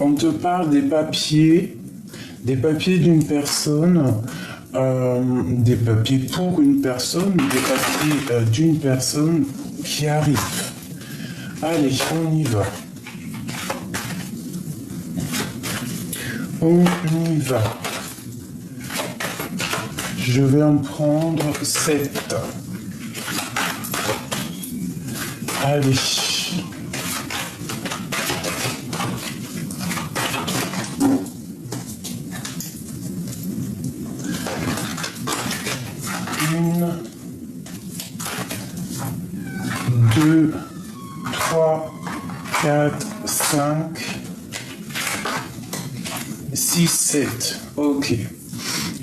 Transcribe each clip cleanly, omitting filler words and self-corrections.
On te parle des papiers d'une personne, des papiers pour une personne, des papiers d'une personne qui arrive. Allez, on y va. On y va. Je vais en prendre 7. Allez. Une, 2, 3, 4, 5, 6, 7. Ok.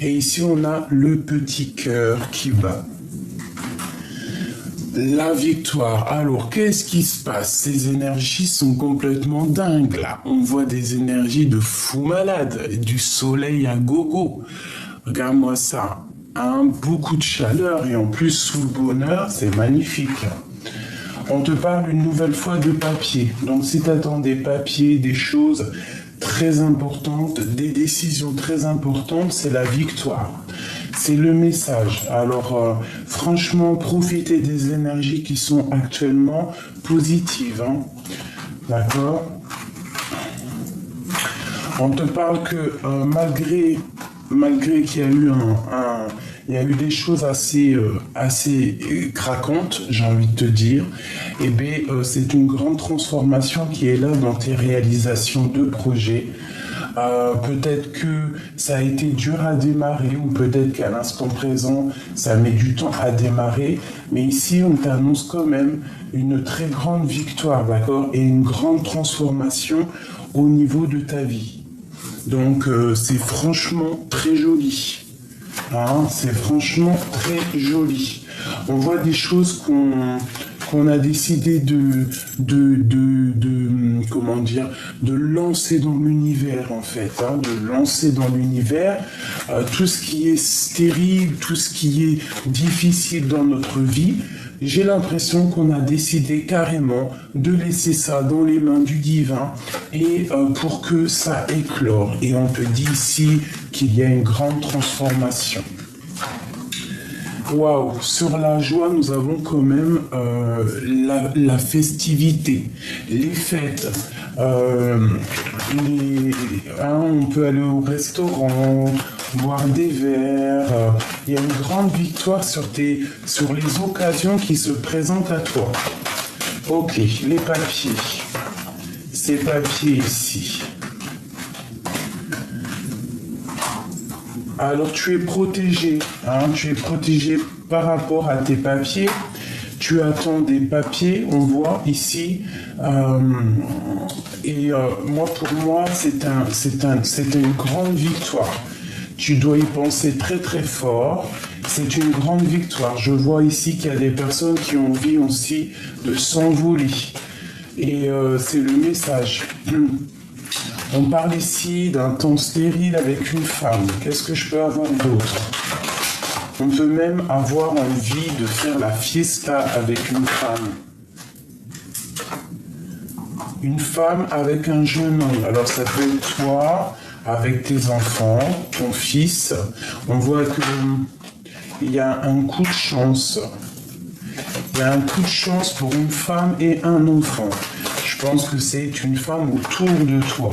Et ici, on a le petit cœur qui bat. La victoire. Alors, qu'est-ce qui se passe? Ces énergies sont complètement dingues, là. On voit des énergies de fou malade, du soleil à gogo. Regarde-moi ça. Hein, beaucoup de chaleur et en plus sous le bonheur, c'est magnifique. On te parle une nouvelle fois de papier. Donc, si tu attends des papiers, des choses très importantes, des décisions très importantes, c'est la victoire. C'est le message. Alors, franchement, profitez des énergies qui sont actuellement positives. Hein. D'accord? On te parle que malgré qu'il y a eu il y a eu des choses assez craquantes, j'ai envie de te dire, eh bien, c'est une grande transformation qui est là dans tes réalisations de projets. Peut-être que ça a été dur à démarrer ou peut-être qu'à l'instant présent, ça met du temps à démarrer. Mais ici, on t'annonce quand même une très grande victoire, d'accord? Et une grande transformation au niveau de ta vie. Donc, c'est franchement très joli. Hein, c'est franchement très joli. On voit des choses qu'on a décidé comment dire, de lancer dans l'univers en fait, hein, de lancer dans l'univers tout ce qui est stérile, tout ce qui est difficile dans notre vie. J'ai l'impression qu'on a décidé carrément de laisser ça dans les mains du divin et pour que ça éclore. Et on te dit ici qu'il y a une grande transformation. Waouh, sur la joie, nous avons quand même la festivité, les fêtes. On peut aller au restaurant, boire des verres. Il y a une grande victoire sur les occasions qui se présentent à toi. Ok, les papiers. Ces papiers ici. Alors tu es protégé, hein, tu es protégé par rapport à tes papiers. Tu attends des papiers, on voit ici. Pour moi, c'est une grande victoire. Tu dois y penser très très fort. C'est une grande victoire. Je vois ici qu'il y a des personnes qui ont envie aussi de s'envoler. Et c'est le message. On parle ici d'un temps stérile avec une femme. Qu'est-ce que je peux avoir d'autre? On peut même avoir envie de faire la fiesta avec une femme. Une femme avec un jeune homme. Alors ça peut être toi, avec tes enfants, ton fils. On voit qu'il y a un coup de chance. Il y a un coup de chance pour une femme et un enfant. Je pense que c'est une femme autour de toi.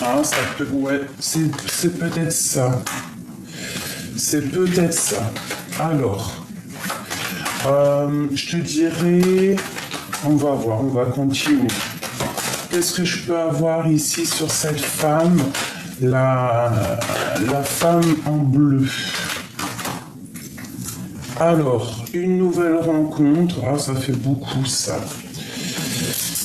Ah, ça peut, ouais, c'est peut-être ça. C'est peut-être ça. Alors, je te dirais, on va voir, on va continuer. Qu'est-ce que je peux avoir ici sur cette femme, la femme en bleu? Alors, une nouvelle rencontre, ah, ça fait beaucoup ça.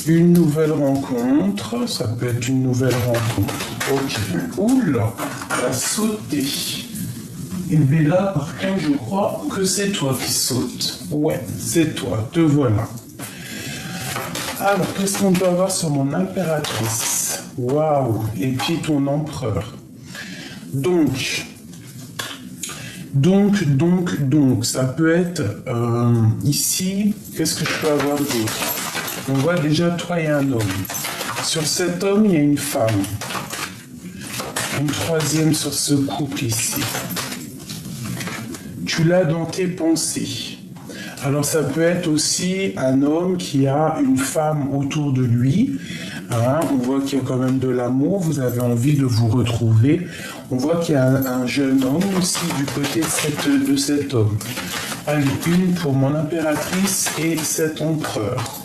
Une nouvelle rencontre, ça peut être une nouvelle rencontre. Ok. Oula, ça a sauté. Et bien là, par contre, je crois que c'est toi qui sautes. Ouais, c'est toi, te voilà. Alors, qu'est-ce qu'on peut avoir sur mon impératrice? Waouh, et puis ton empereur. Donc, ça peut être ici, qu'est-ce que je peux avoir d'autre? On voit déjà toi et un homme. Sur cet homme, il y a une femme. Une troisième sur ce couple ici. Tu l'as dans tes pensées. Alors ça peut être aussi un homme qui a une femme autour de lui. Hein, on voit qu'il y a quand même de l'amour, vous avez envie de vous retrouver. On voit qu'il y a un jeune homme aussi du côté de cet homme. Allez, une pour mon impératrice et cet empereur.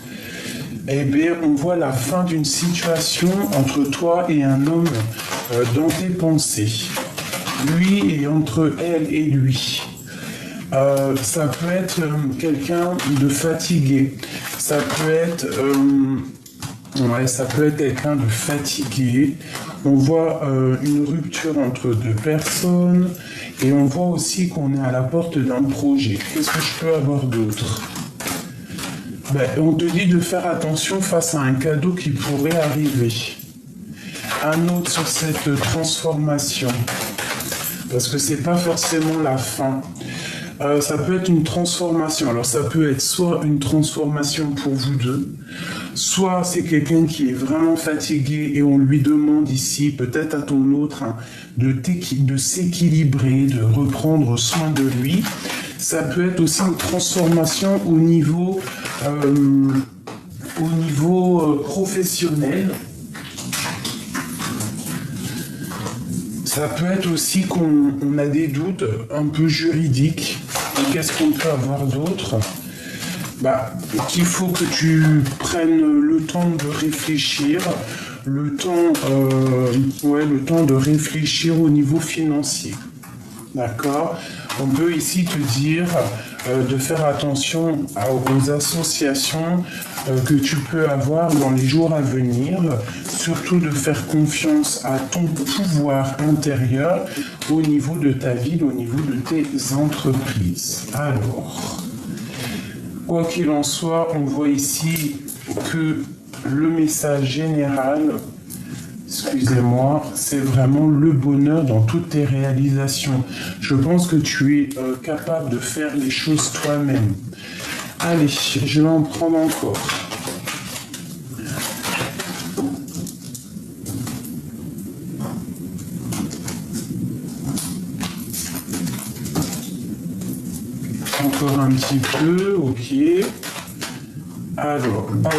Eh bien, on voit la fin d'une situation entre toi et un homme dans tes pensées. Lui et entre elle et lui. Ça peut être quelqu'un de fatigué. Ça peut être quelqu'un de fatigué. On voit une rupture entre deux personnes et on voit aussi qu'on est à la porte d'un projet. Qu'est-ce que je peux avoir d'autre? On te dit de faire attention face à un cadeau qui pourrait arriver. Un autre sur cette transformation. Parce que c'est pas forcément la fin. Ça peut être une transformation. Alors ça peut être soit une transformation pour vous deux, soit c'est quelqu'un qui est vraiment fatigué et on lui demande ici, peut-être à ton autre, hein, de s'équilibrer, de reprendre soin de lui. Ça peut être aussi une transformation au niveau professionnel. Ça peut être aussi qu'on a des doutes un peu juridiques. Qu'est-ce qu'on peut avoir d'autre? Qu'il faut que tu prennes le temps de réfléchir, le temps de réfléchir au niveau financier. D'accord? On peut ici te dire de faire attention aux associations que tu peux avoir dans les jours à venir, surtout de faire confiance à ton pouvoir intérieur au niveau de ta ville, au niveau de tes entreprises. Alors, quoi qu'il en soit, on voit ici que le message général, excusez-moi, c'est vraiment le bonheur dans toutes tes réalisations. Je pense que tu es capable de faire les choses toi-même. Allez, je vais en prendre encore. Encore un petit peu, ok. Alors, hop,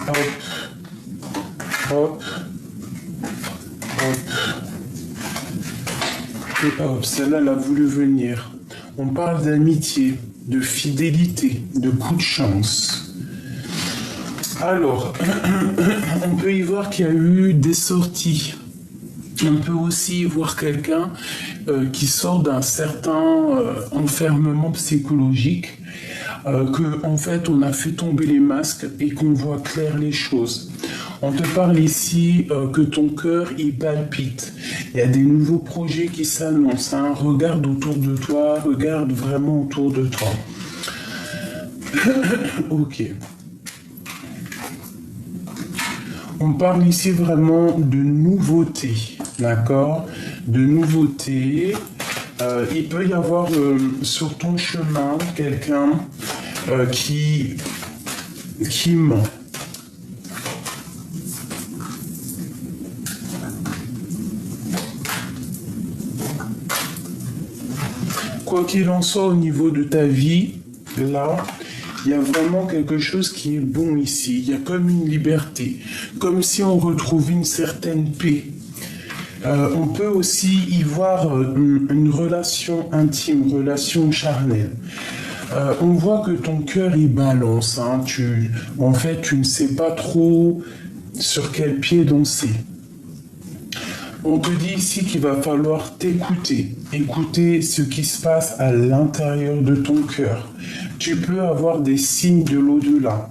hop, hop, hop. Et hop, celle-là, elle a voulu venir. On parle d'amitié, de fidélité, de coup de chance. Alors, on peut y voir qu'il y a eu des sorties. On peut aussi voir quelqu'un qui sort d'un certain enfermement psychologique, en fait on a fait tomber les masques et qu'on voit clair les choses. On te parle ici que ton cœur il palpite. Il y a des nouveaux projets qui s'annoncent. Hein. Regarde autour de toi, regarde vraiment autour de toi. Ok. On parle ici vraiment de nouveautés, d'accord? De nouveautés. Il peut y avoir sur ton chemin quelqu'un qui ment. Quoi qu'il en soit au niveau de ta vie, là, il y a vraiment quelque chose qui est bon ici. Il y a comme une liberté, comme si on retrouvait une certaine paix. On peut aussi y voir une relation intime, une relation charnelle. On voit que ton cœur il balance. Hein. Tu ne sais pas trop sur quel pied danser. On te dit ici qu'il va falloir t'écouter, écouter ce qui se passe à l'intérieur de ton cœur. Tu peux avoir des signes de l'au-delà.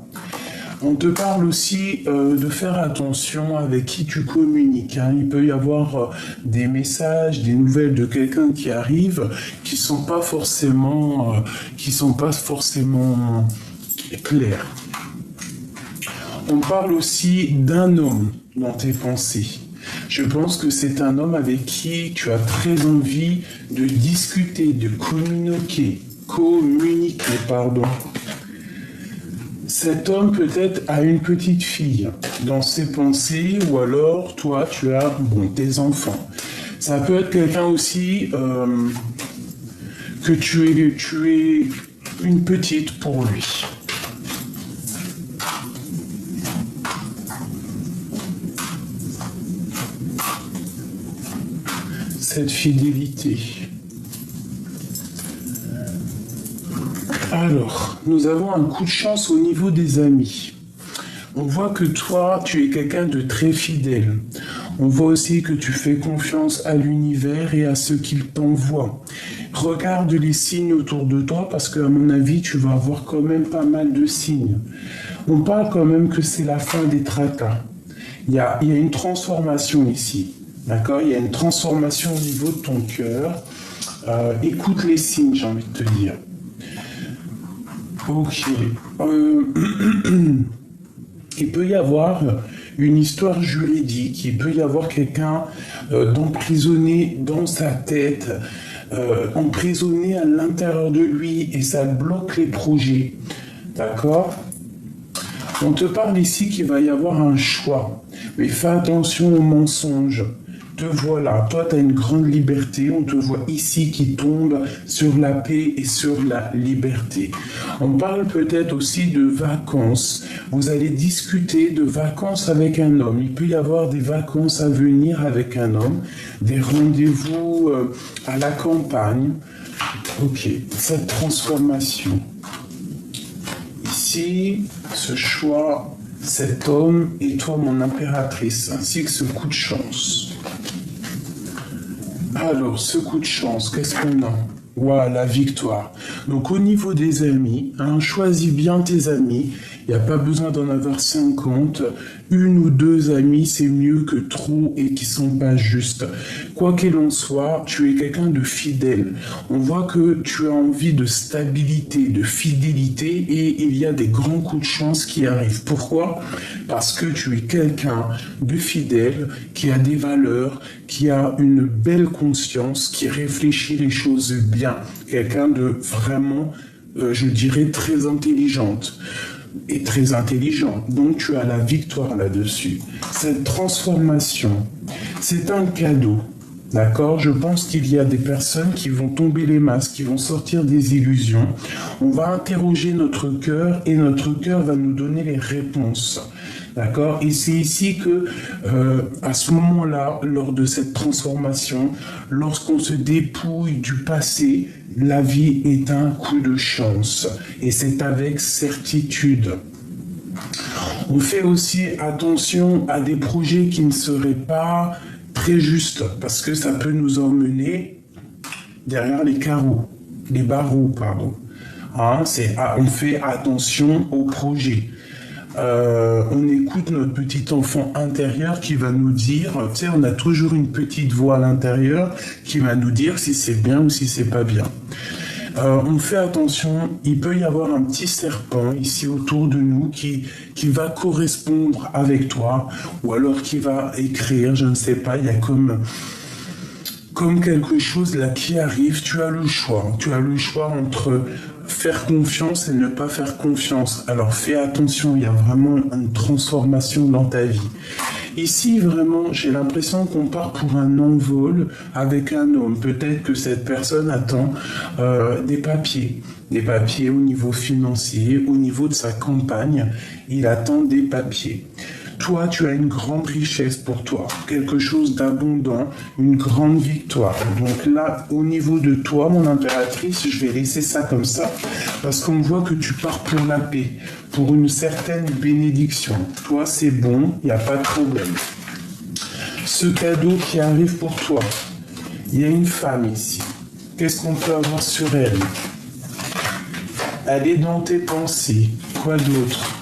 On te parle aussi de faire attention avec qui tu communiques. Hein. Il peut y avoir des messages, des nouvelles de quelqu'un qui arrive qui sont pas forcément claires. On parle aussi d'un homme dans tes pensées. Je pense que c'est un homme avec qui tu as très envie de discuter, de communiquer, cet homme peut-être a une petite fille dans ses pensées, ou alors toi tu as tes enfants. Ça peut être quelqu'un aussi que tu es une petite pour lui. Cette fidélité. Alors, nous avons un coup de chance au niveau des amis. On voit que toi, tu es quelqu'un de très fidèle. On voit aussi que tu fais confiance à l'univers et à ce qu'il t'envoie. Regarde les signes autour de toi parce qu'à mon avis, tu vas avoir quand même pas mal de signes. On parle quand même que c'est la fin des tracas. Il y a une transformation ici. D'accord? Il y a une transformation au niveau de ton cœur. Écoute les signes, j'ai envie de te dire. Ok. Il peut y avoir une histoire juridique, il peut y avoir quelqu'un d'emprisonné dans sa tête, emprisonné à l'intérieur de lui, et ça bloque les projets. D'accord? On te parle ici qu'il va y avoir un choix, mais fais attention aux mensonges. Te voilà, toi tu as une grande liberté, on te voit ici qui tombe sur la paix et sur la liberté. On parle peut-être aussi de vacances. Vous allez discuter de vacances avec un homme. Il peut y avoir des vacances à venir avec un homme, des rendez-vous à la campagne. Ok, cette transformation. Ici, ce choix, cet homme et toi mon impératrice, ainsi que ce coup de chance. Alors, ce coup de chance, qu'est-ce qu'on a? Voilà, la victoire. Donc, au niveau des amis, choisis bien tes amis. Il n'y a pas besoin d'en avoir 50. Une ou deux amis, c'est mieux que trop et qui sont pas justes. Quoi qu'il en soit, tu es quelqu'un de fidèle. On voit que tu as envie de stabilité, de fidélité, et il y a des grands coups de chance qui arrivent. Pourquoi? Parce que tu es quelqu'un de fidèle, qui a des valeurs, qui a une belle conscience, qui réfléchit les choses bien. Quelqu'un de vraiment, je dirais, très intelligente. Et très intelligent. Donc tu as la victoire là-dessus. Cette transformation, c'est un cadeau. D'accord? Je pense qu'il y a des personnes qui vont tomber les masques, qui vont sortir des illusions. On va interroger notre cœur et notre cœur va nous donner les réponses. D'accord? Et c'est ici que, à ce moment-là, lors de cette transformation, lorsqu'on se dépouille du passé, la vie est un coup de chance. Et c'est avec certitude. On fait aussi attention à des projets qui ne seraient pas très justes, parce que ça peut nous emmener derrière les carreaux, les barreaux, pardon. On fait attention aux projets. On écoute notre petit enfant intérieur qui va nous dire, tu sais, on a toujours une petite voix à l'intérieur qui va nous dire si c'est bien ou si c'est pas bien. On fait attention, il peut y avoir un petit serpent ici autour de nous qui va correspondre avec toi, ou alors qui va écrire, je ne sais pas, il y a comme quelque chose là qui arrive, tu as le choix entre faire confiance et ne pas faire confiance. Alors fais attention, il y a vraiment une transformation dans ta vie. Ici, vraiment, j'ai l'impression qu'on part pour un envol avec un homme. Peut-être que cette personne attend des papiers au niveau financier, au niveau de sa campagne. Il attend des papiers. Toi, tu as une grande richesse pour toi, quelque chose d'abondant, une grande victoire. Donc là, au niveau de toi, mon impératrice, je vais laisser ça comme ça, parce qu'on voit que tu pars pour la paix, pour une certaine bénédiction. Toi, c'est bon, il n'y a pas de problème. Ce cadeau qui arrive pour toi, il y a une femme ici. Qu'est-ce qu'on peut avoir sur elle? Elle est dans tes pensées. Quoi d'autre?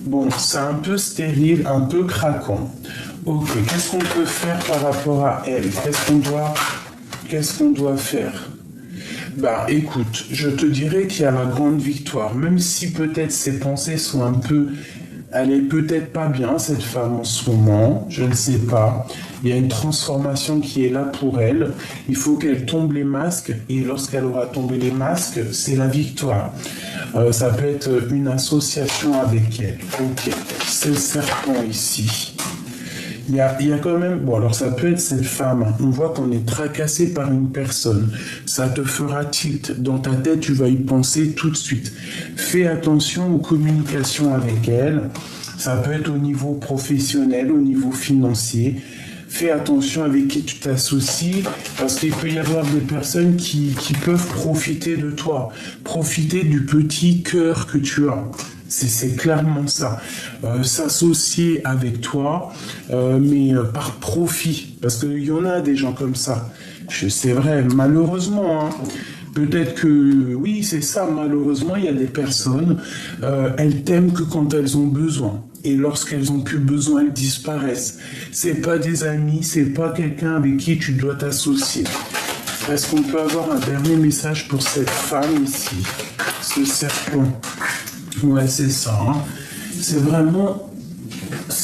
Bon, c'est un peu stérile, un peu craquant. Ok, qu'est-ce qu'on peut faire par rapport à elle? Qu'est-ce qu'on doit faire? Bah, écoute, je te dirais qu'il y a la grande victoire, même si peut-être ses pensées sont un peu Elle est peut-être pas bien, cette femme, en ce moment. Je ne sais pas. Il y a une transformation qui est là pour elle. Il faut qu'elle tombe les masques. Et lorsqu'elle aura tombé les masques, c'est la victoire. Ça peut être une association avec elle. Ok. C'est le serpent ici. Il y a quand même... Bon, alors ça peut être cette femme. On voit qu'on est tracassé par une personne. Ça te fera tilt. Dans ta tête, tu vas y penser tout de suite. Fais attention aux communications avec elle. Ça peut être au niveau professionnel, au niveau financier. Fais attention avec qui tu t'associes, parce qu'il peut y avoir des personnes qui peuvent profiter de toi. Profiter du petit cœur que tu as. C'est clairement ça. S'associer avec toi, mais par profit. Parce qu'il y en a des gens comme ça. C'est vrai, malheureusement. Hein. Peut-être que, oui, c'est ça, malheureusement, il y a des personnes, elles t'aiment que quand elles ont besoin. Et lorsqu'elles ont plus besoin, elles disparaissent. C'est pas des amis, c'est pas quelqu'un avec qui tu dois t'associer. Est-ce qu'on peut avoir un dernier message pour cette femme ici? Ce serpent. Ouais, c'est ça. Hein. C'est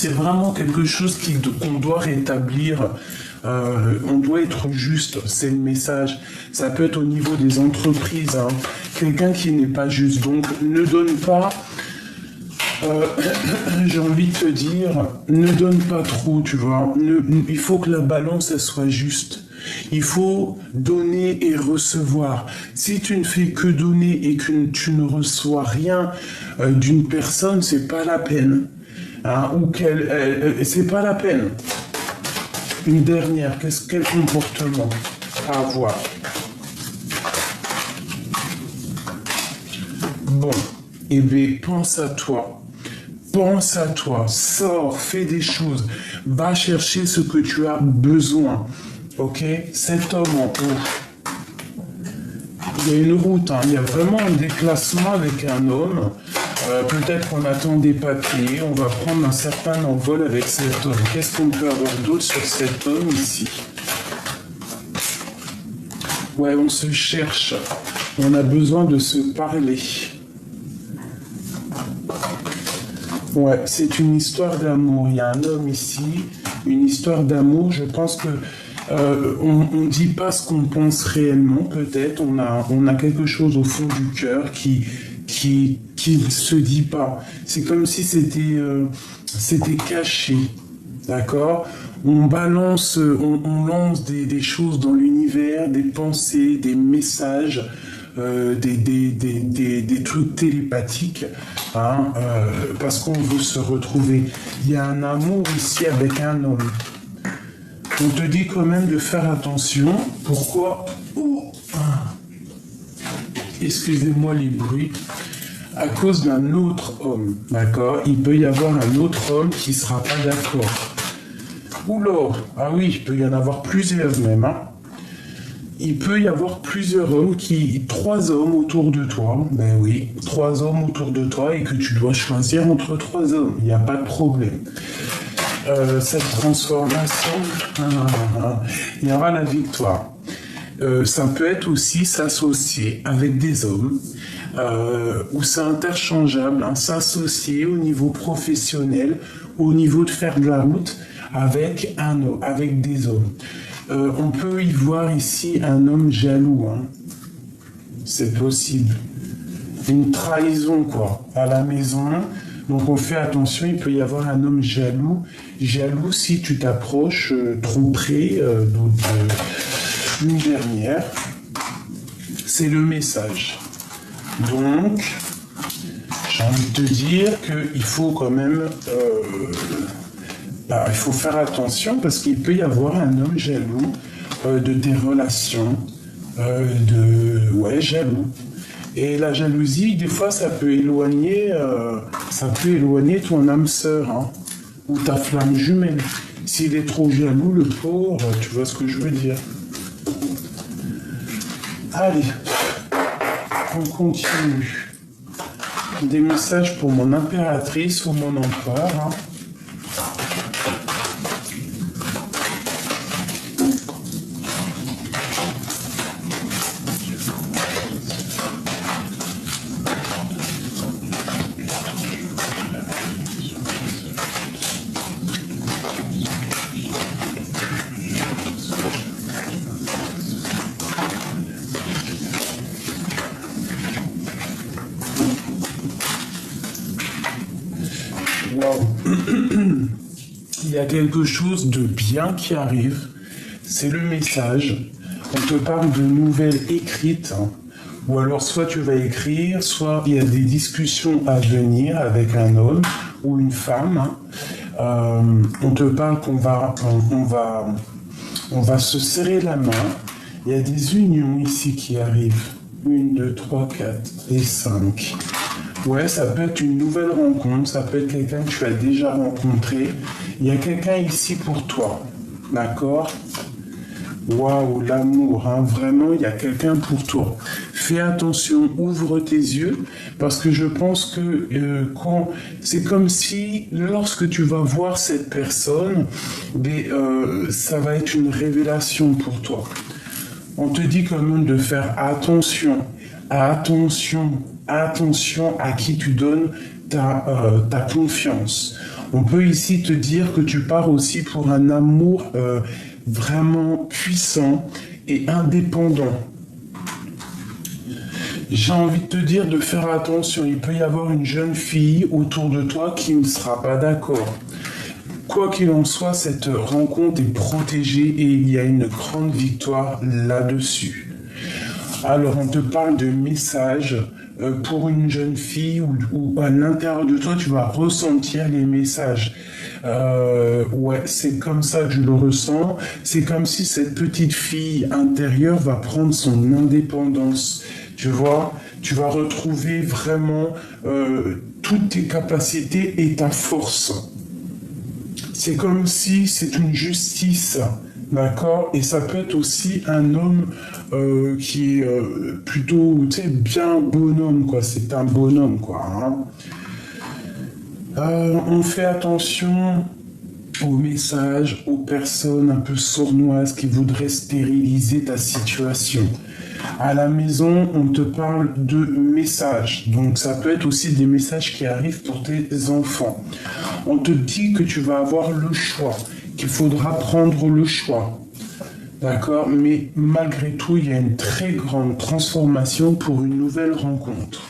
vraiment quelque chose qu'on doit rétablir. On doit être juste, c'est le message. Ça peut être au niveau des entreprises. Hein. Quelqu'un qui n'est pas juste. Donc, ne donne pas... j'ai envie de te dire, ne donne pas trop, tu vois. Il faut que la balance, elle soit juste. Il faut donner et recevoir. Si tu ne fais que donner et que tu ne reçois rien d'une personne, c'est pas la peine. Hein, ou c'est pas la peine. Une dernière, quel comportement à avoir? Bon, eh bien, pense à toi. Pense à toi, sors, fais des choses, va chercher ce que tu as besoin. Ok? Cet homme en haut. Il y a une route, hein. Il y a vraiment un déplacement avec un homme. Peut-être qu'on attend des papiers, on va prendre un certain envol avec cet homme. Qu'est-ce qu'on peut avoir d'autre sur cet homme ici? Ouais, on se cherche. On a besoin de se parler. Ouais, c'est une histoire d'amour. Il y a un homme ici, une histoire d'amour. Je pense que on dit pas ce qu'on pense réellement. Peut-être on a quelque chose au fond du cœur qui ne se dit pas. C'est comme si c'était caché, d'accord? On balance, on lance des choses dans l'univers, des pensées, des messages. Des trucs télépathiques, hein, parce qu'on veut se retrouver. Il y a un amour ici avec un homme. On te dit quand même de faire attention. Pourquoi? Excusez-moi les bruits. À cause d'un autre homme, d'accord? Il peut y avoir un autre homme qui ne sera pas d'accord. Oula, ah oui, il peut y en avoir plusieurs même, hein. Il peut y avoir plusieurs hommes, 3 hommes autour de toi. Ben oui, 3 hommes autour de toi et que tu dois choisir entre 3 hommes. Il n'y a pas de problème. Cette transformation, il y aura la victoire. Ça peut être aussi s'associer avec des hommes, où c'est interchangeable, hein, s'associer au niveau professionnel, au niveau de faire de la route avec des hommes. On peut y voir ici un homme jaloux. Hein. C'est possible. Une trahison, quoi, à la maison. Donc on fait attention, il peut y avoir un homme jaloux. Jaloux si tu t'approches trop près. Donc, une dernière. C'est le message. Donc, j'ai envie de te dire qu'il faut quand même... il faut faire attention parce qu'il peut y avoir un homme jaloux de tes relations, jaloux. Et la jalousie, des fois, ça peut éloigner ton âme sœur, hein, ou ta flamme jumelle. S'il est trop jaloux, le pauvre, tu vois ce que je veux dire. Allez, on continue. Des messages pour mon impératrice ou mon empereur, hein. Waouh. Il y a quelque chose de bien qui arrive. C'est le message. On te parle de nouvelles écrites. Ou alors soit tu vas écrire, soit il y a des discussions à venir avec un homme ou une femme. On te parle on va se serrer la main. Il y a des unions ici qui arrivent. 1, 2, 3, 4 et 5. Ouais, ça peut être une nouvelle rencontre, ça peut être quelqu'un que tu as déjà rencontré. Il y a quelqu'un ici pour toi. D'accord? Waouh, l'amour, hein, vraiment, il y a quelqu'un pour toi. Fais attention, ouvre tes yeux, parce que je pense que c'est comme si, lorsque tu vas voir cette personne, ça va être une révélation pour toi. On te dit quand même de faire attention à qui tu donnes ta confiance. On peut ici te dire que tu pars aussi pour un amour vraiment puissant et indépendant. J'ai envie de te dire de faire attention. Il peut y avoir une jeune fille autour de toi qui ne sera pas d'accord. Quoi qu'il en soit, cette rencontre est protégée et il y a une grande victoire là-dessus. Alors, on te parle de messages pour une jeune fille ou à l'intérieur de toi, tu vas ressentir les messages. Ouais, c'est comme ça que je le ressens. C'est comme si cette petite fille intérieure va prendre son indépendance. Tu vois, tu vas retrouver vraiment toutes tes capacités et ta force. C'est comme si c'est une justice, d'accord? Et ça peut être aussi un homme qui est plutôt, tu sais, bien bonhomme, quoi. C'est un bonhomme, quoi. Hein. On fait attention aux messages, aux personnes un peu sournoises qui voudraient stériliser ta situation. À la maison, on te parle de messages. Donc, ça peut être aussi des messages qui arrivent pour tes enfants. On te dit que tu vas avoir le choix, qu'il faudra prendre le choix. D'accord? Mais malgré tout, il y a une très grande transformation pour une nouvelle rencontre.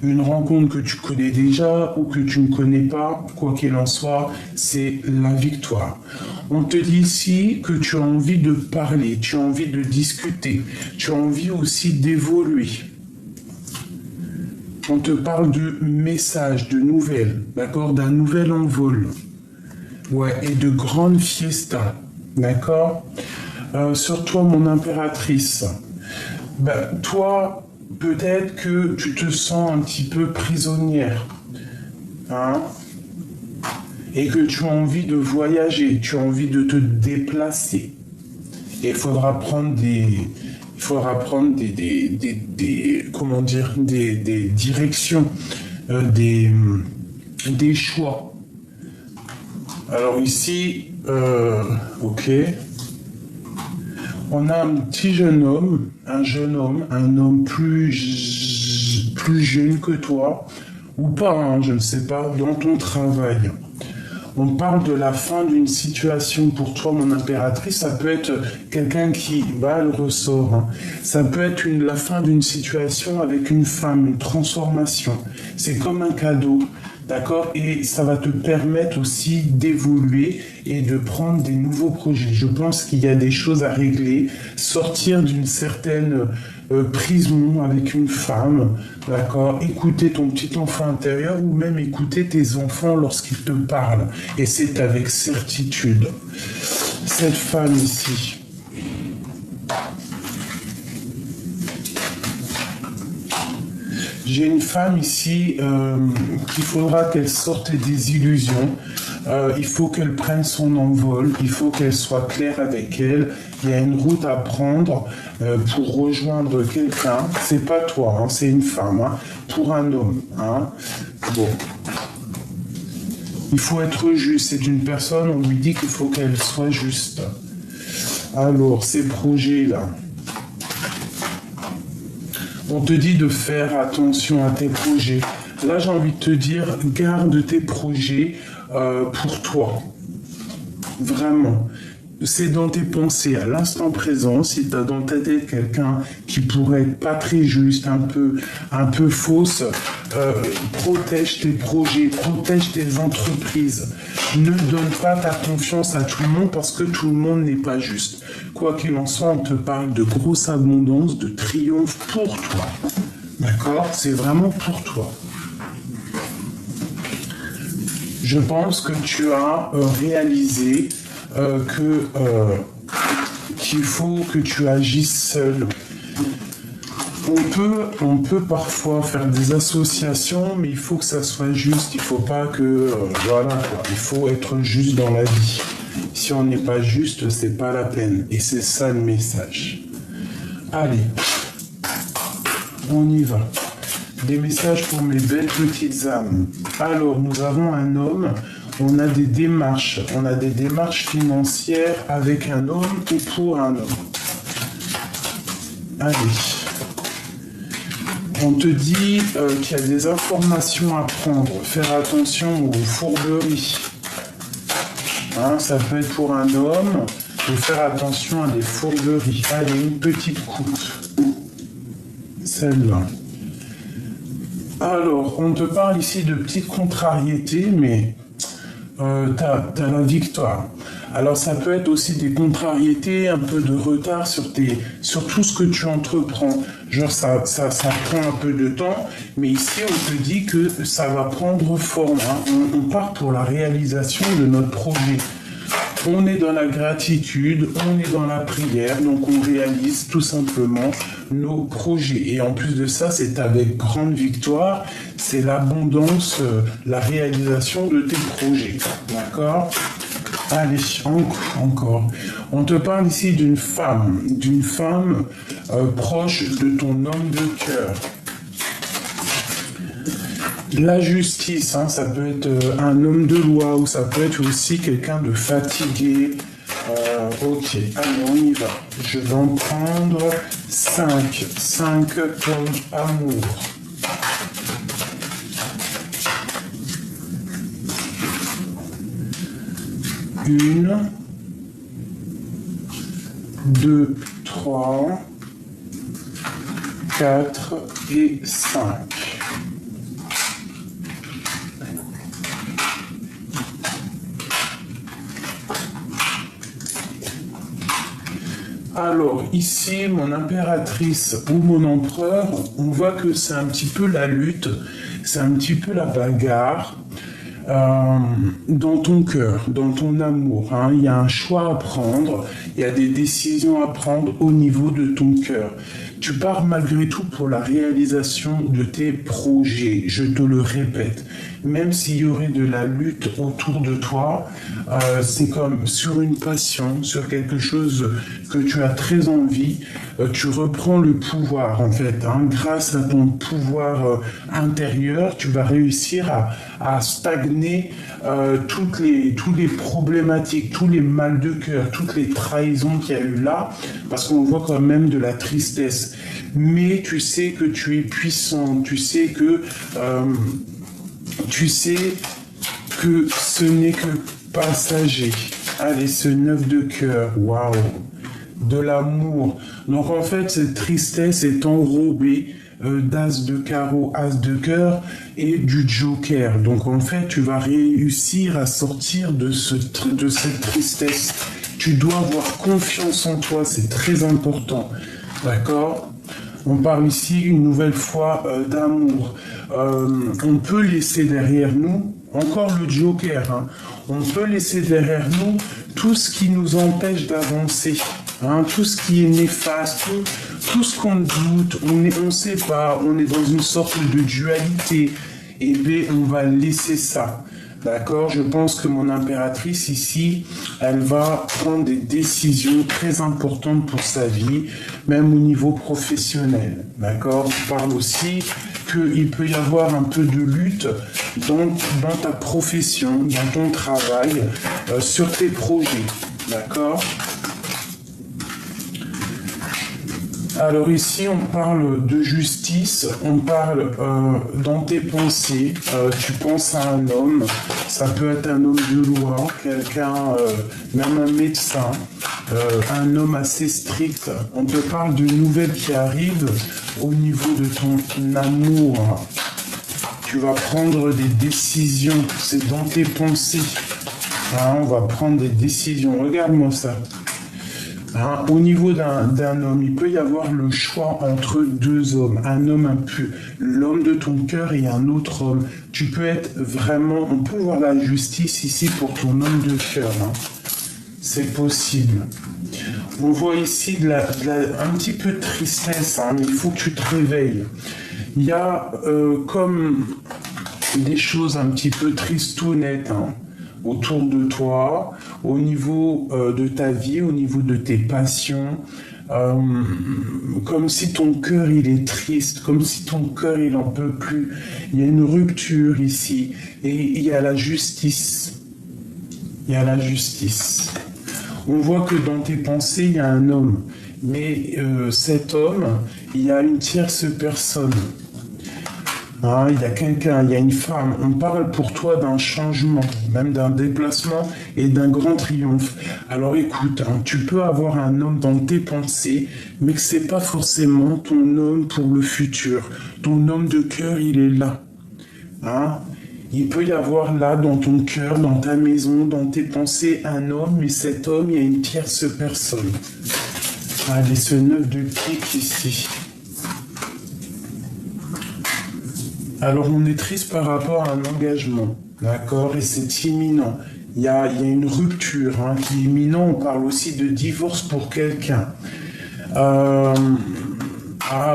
Une rencontre que tu connais déjà ou que tu ne connais pas, quoi qu'il en soit, c'est la victoire. On te dit ici que tu as envie de parler, tu as envie de discuter, tu as envie aussi d'évoluer. On te parle de messages, de nouvelles, d'accord, d'un nouvel envol. Ouais, et de grandes fiestas, d'accord. Sur toi, mon impératrice, toi, peut-être que tu te sens un petit peu prisonnière, hein, et que tu as envie de voyager, tu as envie de te déplacer. Et il faudra prendre des comment dire, des directions, des choix. Alors ici, ok. On a un petit jeune homme, un homme plus jeune que toi, ou pas, hein, je ne sais pas, dans ton travail. On parle de la fin d'une situation pour toi, mon impératrice. Ça peut être quelqu'un qui, elle ressort. Hein. Ça peut être la fin d'une situation avec une femme, une transformation. C'est comme un cadeau. D'accord? Et ça va te permettre aussi d'évoluer et de prendre des nouveaux projets. Je pense qu'il y a des choses à régler, sortir d'une certaine prison avec une femme, d'accord? Écouter ton petit enfant intérieur ou même écouter tes enfants lorsqu'ils te parlent. Et c'est avec certitude. Cette femme ici, j'ai une femme ici qu'il faudra qu'elle sorte des illusions. Il faut qu'elle prenne son envol. Il faut qu'elle soit claire avec elle. Il y a une route à prendre pour rejoindre quelqu'un. C'est pas toi, hein, c'est une femme. Hein, pour un homme. Hein. Bon. Il faut être juste. C'est une personne, on lui dit qu'il faut qu'elle soit juste. Alors, ces projets-là. On te dit de faire attention à tes projets. Là, j'ai envie de te dire, garde tes projets pour toi. Vraiment. c'est dans tes pensées, à l'instant présent, si tu as dans ta tête quelqu'un qui pourrait être pas très juste, un peu fausse, protège tes projets, protège tes entreprises. Ne donne pas ta confiance à tout le monde parce que tout le monde n'est pas juste. Quoi qu'il en soit, on te parle de grosse abondance, de triomphe pour toi. D'accord? C'est vraiment pour toi. Je pense que tu as réalisé qu'il faut que tu agisses seul. On peut parfois faire des associations, mais il faut que ça soit juste. Il faut pas que voilà quoi. Il faut être juste dans la vie. Si on n'est pas juste, c'est pas la peine. Et c'est ça le message. Allez, on y va. Des messages pour mes belles petites âmes. Alors, nous avons un homme. On a des démarches financières avec un homme ou pour un homme. Allez. On te dit qu'il y a des informations à prendre. Faire attention aux fourberies. Hein, ça peut être pour un homme. Il faut faire attention à des fourberies. Allez, une petite coupe. Celle-là. Alors, on te parle ici de petites contrariétés, mais t'as la victoire. Alors ça peut être aussi des contrariétés, un peu de retard sur tout ce que tu entreprends. Genre ça prend un peu de temps, mais ici on te dit que ça va prendre forme. Hein. On part pour la réalisation de notre projet. On est dans la gratitude, on est dans la prière, donc on réalise tout simplement nos projets. Et en plus de ça, c'est avec grande victoire, c'est l'abondance, la réalisation de tes projets. D'accord ? Allez, encore. On te parle ici d'une femme proche de ton homme de cœur. La justice, hein, ça peut être un homme de loi ou ça peut être aussi quelqu'un de fatigué. Ok, allez, on y va. Je vais en prendre 5. 5 comme amour. Une, 2, 3, 4 et 5. Alors, ici, mon impératrice ou mon empereur, on voit que c'est un petit peu la lutte, c'est un petit peu la bagarre dans ton cœur, dans ton amour. Hein. Il y a un choix à prendre, il y a des décisions à prendre au niveau de ton cœur. Tu pars malgré tout pour la réalisation de tes projets, je te le répète. Même s'il y aurait de la lutte autour de toi, c'est comme sur une passion, sur quelque chose que tu as très envie, tu reprends le pouvoir en fait. Hein. Grâce à ton pouvoir intérieur, tu vas réussir à stagner toutes les problématiques, tous les mal de cœur, toutes les trahisons qu'il y a eu là, parce qu'on voit quand même de la tristesse. Mais tu sais que tu es puissant, tu sais que ce n'est que passager. Allez, ce 9 de cœur, waouh, de l'amour. Donc en fait, cette tristesse est enrobée d'as de carreau, as de cœur et du joker. Donc en fait, tu vas réussir à sortir de cette tristesse. Tu dois avoir confiance en toi, c'est très important. D'accord ? On parle ici une nouvelle fois d'amour. On peut laisser derrière nous, encore le joker, hein, on peut laisser derrière nous tout ce qui nous empêche d'avancer, hein, tout ce qui est néfaste, tout ce qu'on doute, on ne sait pas, on est dans une sorte de dualité, et bien on va laisser ça. D'accord, je pense que mon impératrice ici, elle va prendre des décisions très importantes pour sa vie, même au niveau professionnel. D'accord, on parle aussi qu'il peut y avoir un peu de lutte dans ta profession, dans ton travail, sur tes projets. D'accord ? Alors ici, on parle de justice, on parle dans tes pensées, tu penses à un homme, ça peut être un homme de loi, quelqu'un, même un médecin, un homme assez strict. On te parle d'une nouvelle qui arrive au niveau de ton amour. Tu vas prendre des décisions, c'est dans tes pensées. Hein, on va prendre des décisions, regarde-moi ça. Hein, au niveau d'un homme, il peut y avoir le choix entre deux hommes. Un homme un peu, l'homme de ton cœur et un autre homme. Tu peux être vraiment, on peut voir la justice ici pour ton homme de cœur. Hein. C'est possible. On voit ici un petit peu de tristesse, hein, mais il faut que tu te réveilles. Il y a comme des choses un petit peu tristounettes, hein, autour de toi, au niveau de ta vie, au niveau de tes passions, comme si ton cœur il est triste, comme si ton cœur il en peut plus. Il y a une rupture ici et il y a la justice. Il y a la justice. On voit que dans tes pensées il y a un homme, mais cet homme, il y a une tierce personne. Hein, il y a quelqu'un, il y a une femme. On parle pour toi d'un changement, même d'un déplacement et d'un grand triomphe. Alors écoute, hein, tu peux avoir un homme dans tes pensées, mais que c'est pas forcément ton homme pour le futur. Ton homme de cœur, il est là. Hein? Il peut y avoir là, dans ton cœur, dans ta maison, dans tes pensées, un homme, mais cet homme, il y a une tierce personne. Allez, ce 9 de pique ici. Alors, on est triste par rapport à un engagement, d'accord? Et c'est imminent. Il y a une rupture hein, qui est imminente. On parle aussi de divorce pour quelqu'un. Ah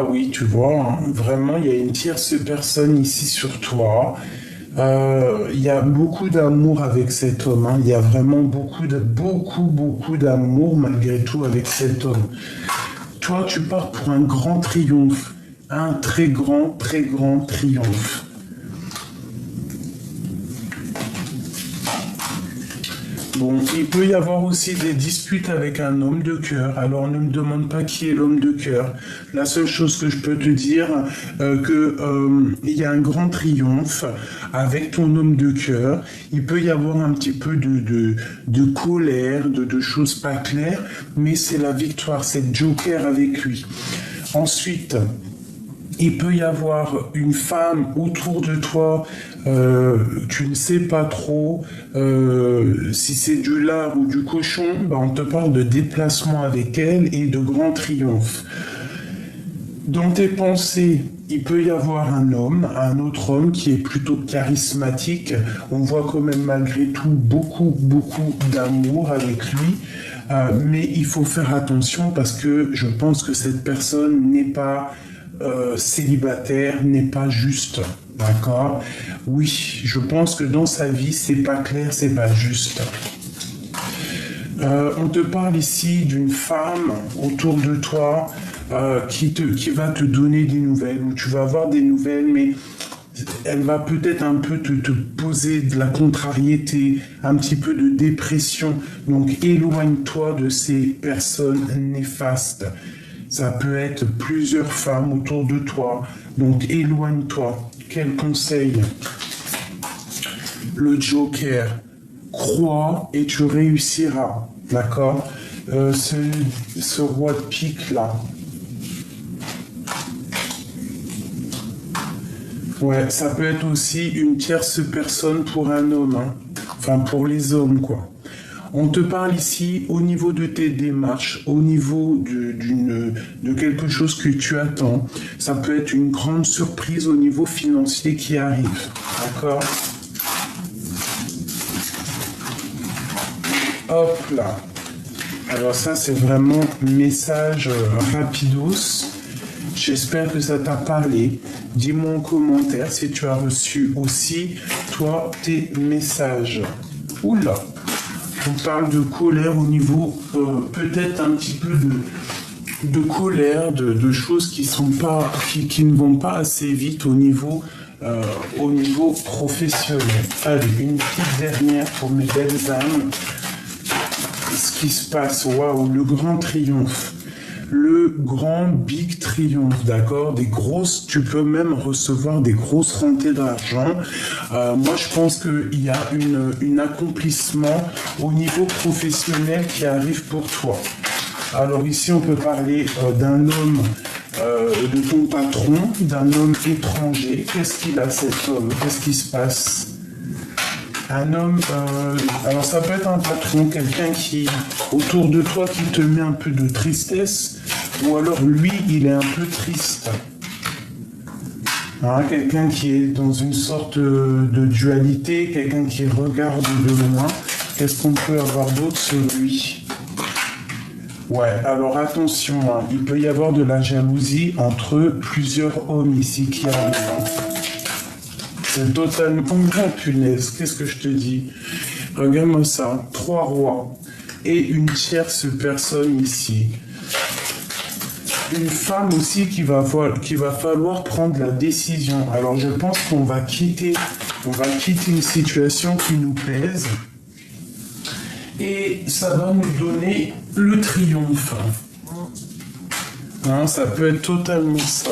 oui, tu vois, hein, vraiment, il y a une tierce personne ici sur toi. Il y a beaucoup d'amour avec cet homme. Hein. Il y a vraiment beaucoup d'amour malgré tout avec cet homme. Toi, tu pars pour un grand triomphe. Un très grand triomphe. Bon, il peut y avoir aussi des disputes avec un homme de cœur. Alors ne me demande pas qui est l'homme de cœur. La seule chose que je peux te dire, il y a un grand triomphe avec ton homme de cœur. Il peut y avoir un petit peu de colère, de choses pas claires, mais c'est la victoire, c'est le Joker avec lui. Ensuite, il peut y avoir une femme autour de toi, tu ne sais pas trop si c'est du lard ou du cochon, ben on te parle de déplacement avec elle et de grand triomphe. Dans tes pensées, il peut y avoir un autre homme qui est plutôt charismatique. On voit quand même malgré tout beaucoup d'amour avec lui. Mais il faut faire attention parce que je pense que cette personne n'est pas célibataire, n'est pas juste, d'accord? Oui, je pense que dans sa vie, c'est pas clair, c'est pas juste. On te parle ici d'une femme autour de toi qui va te donner des nouvelles, ou tu vas avoir des nouvelles, mais elle va peut-être un peu te poser de la contrariété, un petit peu de dépression. Donc éloigne-toi de ces personnes néfastes. Ça peut être plusieurs femmes autour de toi. Donc éloigne-toi. Quel conseil? Le Joker. Crois et tu réussiras. D'accord? Ce roi de pique là. Ouais, ça peut être aussi une tierce personne pour un homme. Hein. Enfin, pour les hommes, quoi. On te parle ici au niveau de tes démarches, au niveau de quelque chose que tu attends. Ça peut être une grande surprise au niveau financier qui arrive. D'accord? Hop là. Alors ça, c'est vraiment message rapidos. J'espère que ça t'a parlé. Dis-moi en commentaire si tu as reçu aussi, toi, tes messages. Oula! On parle de colère au niveau, peut-être un petit peu de colère, de choses qui ne vont pas assez vite au niveau professionnel. Allez, une petite dernière pour mes belles âmes. Ce qui se passe, waouh, le grand triomphe. le grand big triomphe, d'accord? Tu peux même recevoir des grosses rentrées d'argent. Moi, je pense qu'il y a un accomplissement au niveau professionnel qui arrive pour toi. Alors ici, on peut parler d'un homme, de ton patron, d'un homme étranger. Qu'est-ce qu'il a cet homme? Qu'est-ce qui se passe? Un homme, alors ça peut être un patron, quelqu'un qui, autour de toi, qui te met un peu de tristesse, ou alors lui, il est un peu triste. Hein, quelqu'un qui est dans une sorte de dualité, quelqu'un qui regarde de loin. Qu'est-ce qu'on peut avoir d'autre sur lui? Ouais, alors attention, hein, il peut y avoir de la jalousie entre plusieurs hommes ici qui arrivent. C'est totalement... Oh, punaise, qu'est-ce que je te dis? Regarde-moi ça, 3 rois et une tierce personne ici. Une femme aussi qu'il va falloir prendre la décision. Alors je pense qu'on va quitter une situation qui nous pèse. Et ça va nous donner le triomphe. Hein, ça peut être totalement ça.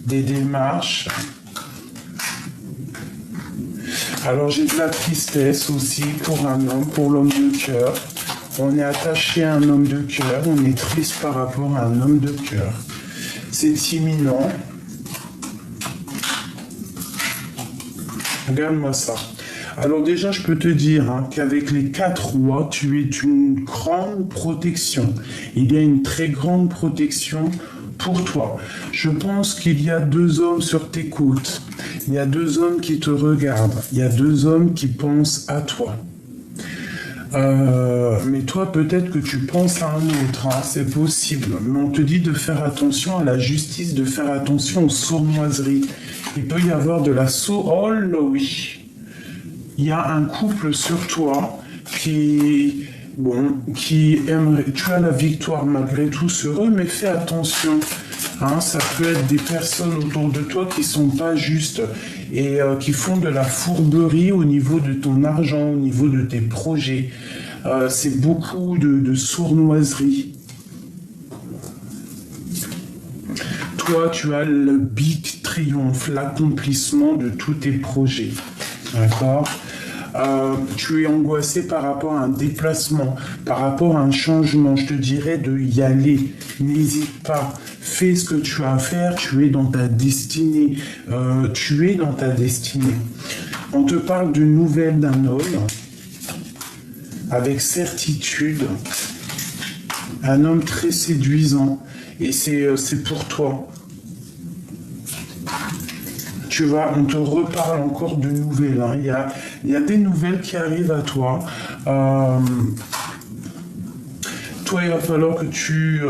Des démarches. Alors j'ai de la tristesse aussi pour un homme, pour l'homme de cœur. On est attaché à un homme de cœur, on est triste par rapport à un homme de cœur. C'est imminent. Regarde-moi ça. Alors déjà, je peux te dire hein, qu'avec les 4 rois, tu es une grande protection. Il y a une très grande protection pour toi. Je pense qu'il y a 2 hommes sur tes côtes. Il y a 2 hommes qui te regardent. Il y a 2 hommes qui pensent à toi. Mais toi, peut-être que tu penses à un autre, hein, c'est possible. Mais on te dit de faire attention à la justice, de faire attention aux sournoiseries. Il peut y avoir de la Oh là oui. Il y a un couple sur toi qui aimerait... Tu as la victoire malgré tout sur eux, mais fais attention. Hein, ça peut être des personnes autour de toi qui sont pas justes et qui font de la fourberie au niveau de ton argent, au niveau de tes projets. C'est beaucoup de sournoiserie. Toi, tu as le big triomphe, l'accomplissement de tous tes projets. D'accord? Tu es angoissé par rapport à un déplacement, par rapport à un changement. Je te dirais de y aller. N'hésite pas. Fais ce que tu as à faire. Tu es dans ta destinée. Tu es dans ta destinée. On te parle d'une nouvelle d'un homme avec certitude. Un homme très séduisant. Et c'est pour toi. On te reparle encore de nouvelles. Hein. Il y a des nouvelles qui arrivent à toi. Toi, il va falloir que tu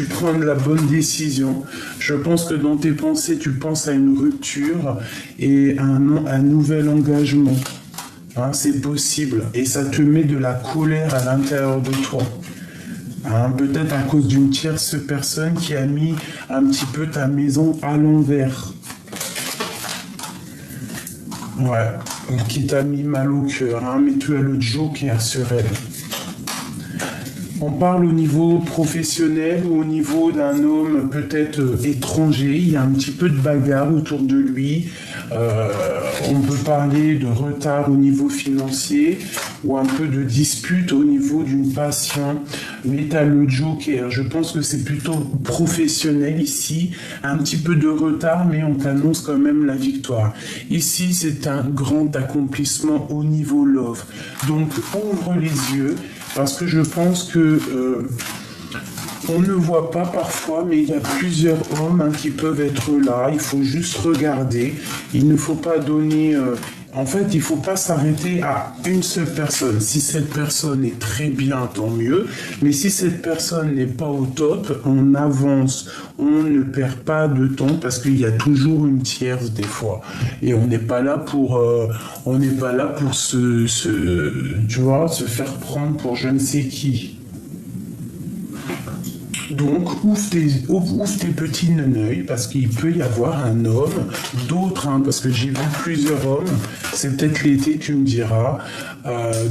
prennes la bonne décision. Je pense que dans tes pensées, tu penses à une rupture et un nouvel engagement. Hein, c'est possible. Et ça te met de la colère à l'intérieur de toi. Hein, peut-être à cause d'une tierce personne qui a mis un petit peu ta maison à l'envers. Ouais, qui t'a mis mal au cœur, hein, mais tu as le joker sur elle. On parle au niveau professionnel ou au niveau d'un homme peut-être étranger. Il y a un petit peu de bagarre autour de lui. On peut parler de retard au niveau financier ou un peu de dispute au niveau d'une passion. Mais tu as le joker. Je pense que c'est plutôt professionnel ici. Un petit peu de retard, mais on t'annonce quand même la victoire. Ici, c'est un grand accomplissement au niveau love. Donc, ouvre les yeux. Parce que je pense que on ne voit pas parfois, mais il y a plusieurs hommes qui peuvent être là. Il faut juste regarder. Il ne faut pas donner... en fait, il ne faut pas s'arrêter à une seule personne. Si cette personne est très bien, tant mieux. Mais si cette personne n'est pas au top, on avance. On ne perd pas de temps parce qu'il y a toujours une tierce des fois. Et on n'est pas là pour... tu vois, se faire prendre pour je ne sais qui. Donc, ouvre tes petits neneuils, parce qu'il peut y avoir un homme, d'autres, hein, parce que j'ai vu plusieurs hommes, c'est peut-être l'été, tu me diras.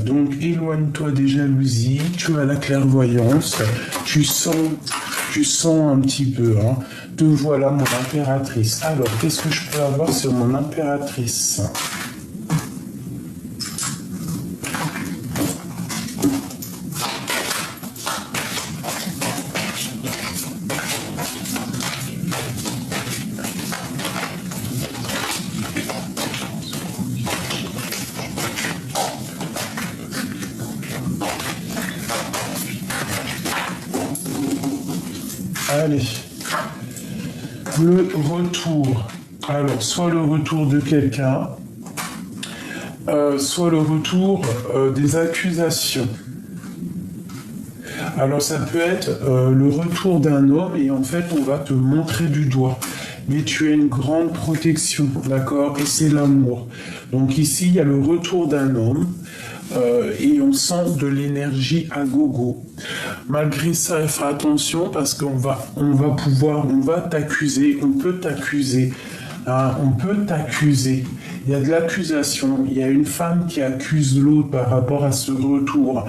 Donc, éloigne-toi des jalousies, tu as la clairvoyance, tu sens un petit peu, hein. Te voilà, mon impératrice. Alors, qu'est-ce que je peux avoir sur mon impératrice ? Allez, le retour. Alors, soit le retour de quelqu'un, soit le retour des accusations. Alors, ça peut être le retour d'un homme et en fait, on va te montrer du doigt. Mais tu as une grande protection, d'accord? Et c'est l'amour. Donc ici, il y a le retour d'un homme. Et on sent de l'énergie à gogo. Malgré ça, il faut attention parce qu'on va t'accuser, on peut t'accuser. Hein, on peut t'accuser. Il y a de l'accusation. Il y a une femme qui accuse l'autre par rapport à ce retour.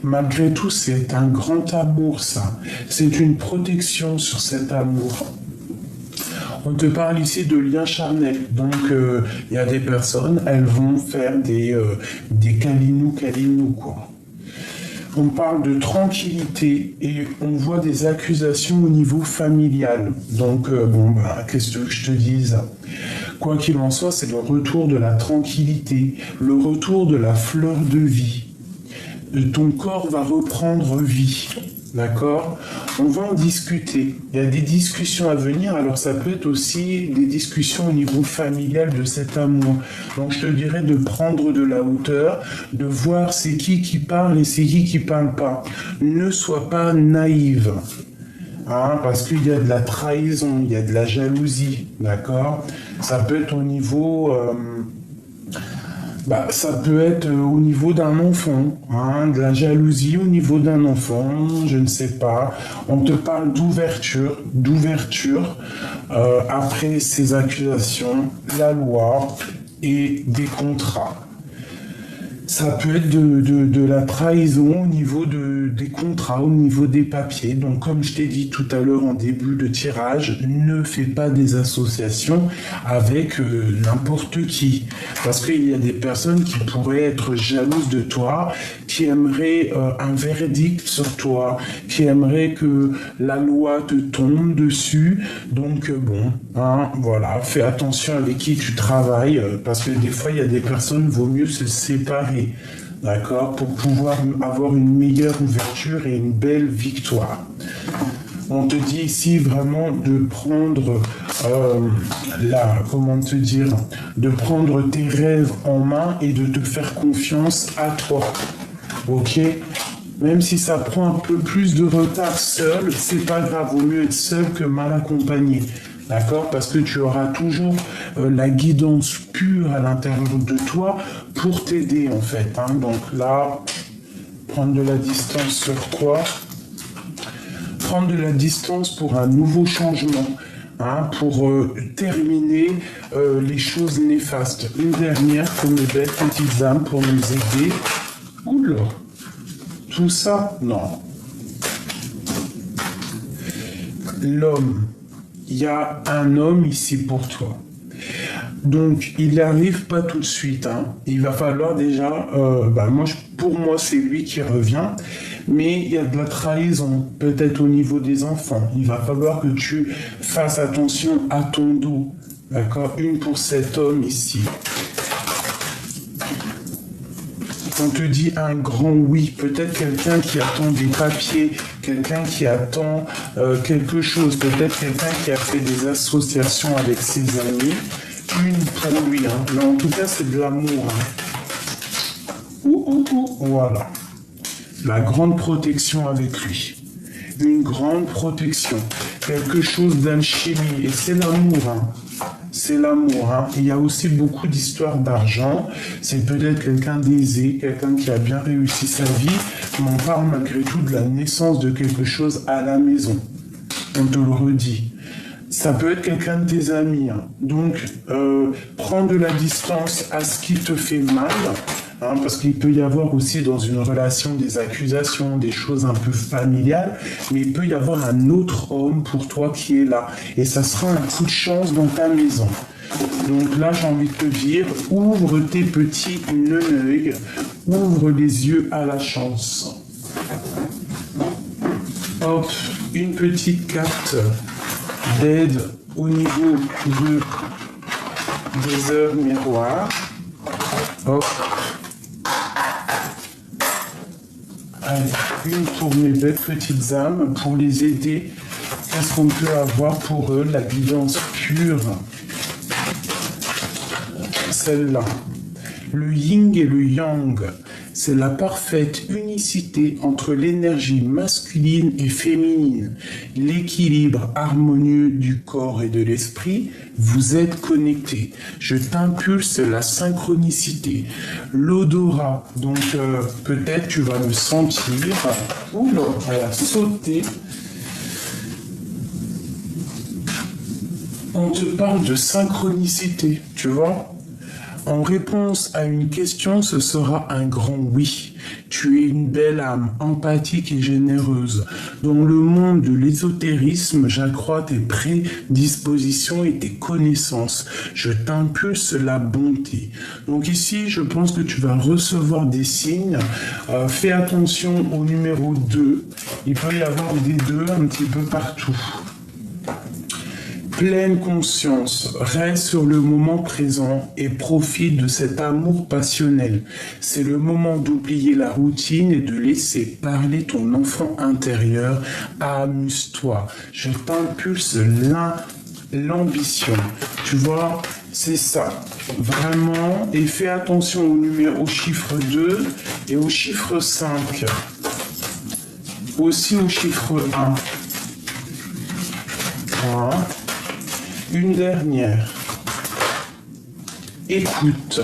Malgré tout, c'est un grand amour, ça. C'est une protection sur cet amour. On te parle ici de lien charnel. Donc, il y a des personnes, elles vont faire des câlinous, quoi. On parle de tranquillité et on voit des accusations au niveau familial. Donc, qu'est-ce que je te dise ? Quoi qu'il en soit, c'est le retour de la tranquillité, le retour de la fleur de vie. Ton corps va reprendre vie. D'accord? On va en discuter. Il y a des discussions à venir, alors ça peut être aussi des discussions au niveau familial de cet amour. Donc je te dirais de prendre de la hauteur, de voir c'est qui parle et c'est qui parle pas. Ne sois pas naïve. Hein, parce qu'il y a de la trahison, il y a de la jalousie. D'accord? Ça peut être au niveau... ça peut être au niveau d'un enfant, hein, de la jalousie au niveau d'un enfant, je ne sais pas. On te parle d'ouverture, après ces accusations, la loi et des contrats. Ça peut être de la trahison au niveau des contrats, au niveau des papiers. Donc, comme je t'ai dit tout à l'heure en début de tirage, ne fais pas des associations avec n'importe qui. Parce qu'il y a des personnes qui pourraient être jalouses de toi, qui aimeraient un verdict sur toi, qui aimeraient que la loi te tombe dessus. Donc, voilà, fais attention avec qui tu travailles, parce que des fois, il y a des personnes, vaut mieux se séparer. D'accord, pour pouvoir avoir une meilleure ouverture et une belle victoire. On te dit ici vraiment de prendre de prendre tes rêves en main et de te faire confiance à toi. Ok? Même si ça prend un peu plus de retard seul, c'est pas grave, vaut mieux être seul que mal accompagné. D'accord? Parce que tu auras toujours la guidance pure à l'intérieur de toi pour t'aider, en fait. Hein. Donc là, prendre de la distance sur toi. Prendre de la distance pour un nouveau changement. Hein, pour terminer les choses néfastes. Une dernière pour mes belles petites âmes, pour nous aider. Oula! Tout ça? Non. L'homme. Il y a un homme ici pour toi. Donc, il n'arrive pas tout de suite. Hein. Il va falloir déjà... pour moi, c'est lui qui revient. Mais il y a de la trahison, peut-être au niveau des enfants. Il va falloir que tu fasses attention à ton dos. D'accord? Une pour cet homme ici. On te dit un grand oui, peut-être quelqu'un qui attend des papiers, quelqu'un qui attend quelque chose, peut-être quelqu'un qui a fait des associations avec ses amis. Une pour lui, hein. Mais en tout cas, c'est de l'amour. Hein. Voilà. La grande protection avec lui. Une grande protection. Quelque chose d'alchimie. Et c'est l'amour, hein. C'est l'amour. Hein. Il y a aussi beaucoup d'histoires d'argent. C'est peut-être quelqu'un d'aisé, quelqu'un qui a bien réussi sa vie. Mais on parle malgré tout de la naissance de quelque chose à la maison. on te le redit. Ça peut être quelqu'un de tes amis. Hein. Donc, prends de la distance à ce qui te fait mal. Hein, parce qu'il peut y avoir aussi dans une relation des accusations, des choses un peu familiales, mais il peut y avoir un autre homme pour toi qui est là. Et ça sera un coup de chance dans ta maison. Donc là, j'ai envie de te dire, ouvre tes petits neneuils, ouvre les yeux à la chance. Hop, une petite carte d'aide au niveau des heures miroirs. Hop. Allez, une pour mes belles petites âmes, pour les aider. Qu'est-ce qu'on peut avoir pour eux? La guidance pure. Celle-là. Le yin et le yang. C'est la parfaite unicité entre l'énergie masculine et féminine, l'équilibre harmonieux du corps et de l'esprit. Vous êtes connectés. Je t'impulse la synchronicité, l'odorat. Donc peut-être tu vas me sentir. Oula, elle a sauté. On te parle de synchronicité, tu vois? En réponse à une question, ce sera un grand oui. Tu es une belle âme, empathique et généreuse. Dans le monde de l'ésotérisme, j'accrois tes prédispositions et tes connaissances. Je t'impulse la bonté. Donc ici, je pense que tu vas recevoir des signes. Fais attention au numéro 2. Il peut y avoir des 2 un petit peu partout. Pleine conscience, reste sur le moment présent et profite de cet amour passionnel. C'est le moment d'oublier la routine et de laisser parler ton enfant intérieur. Amuse-toi. Je t'impulse l'ambition. Tu vois, c'est ça. Vraiment. Et fais attention au chiffre 2 et au chiffre 5. Aussi au chiffre 1. Voilà. Une dernière. Écoute.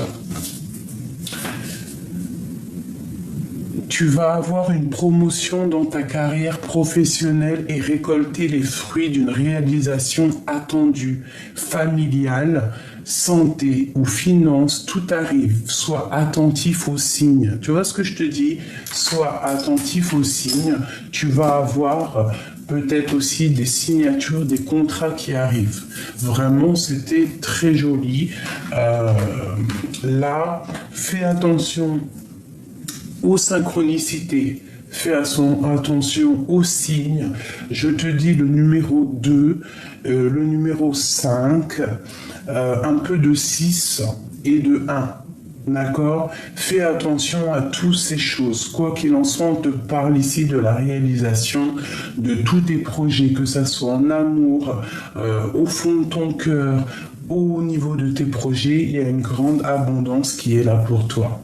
Tu vas avoir une promotion dans ta carrière professionnelle et récolter les fruits d'une réalisation attendue, familiale, santé ou finance, tout arrive. Sois attentif aux signes. Tu vois ce que je te dis? Sois attentif aux signes. Tu vas avoir peut-être aussi des signatures, des contrats qui arrivent. Vraiment, c'était très joli. Là, fais attention aux synchronicités. Fais attention aux signes. Je te dis le numéro 2, le numéro 5, un peu de 6 et de 1. D'accord? Fais attention à toutes ces choses. Quoi qu'il en soit, on te parle ici de la réalisation de tous tes projets, que ça soit en amour, au fond de ton cœur, au niveau de tes projets. Il y a une grande abondance qui est là pour toi.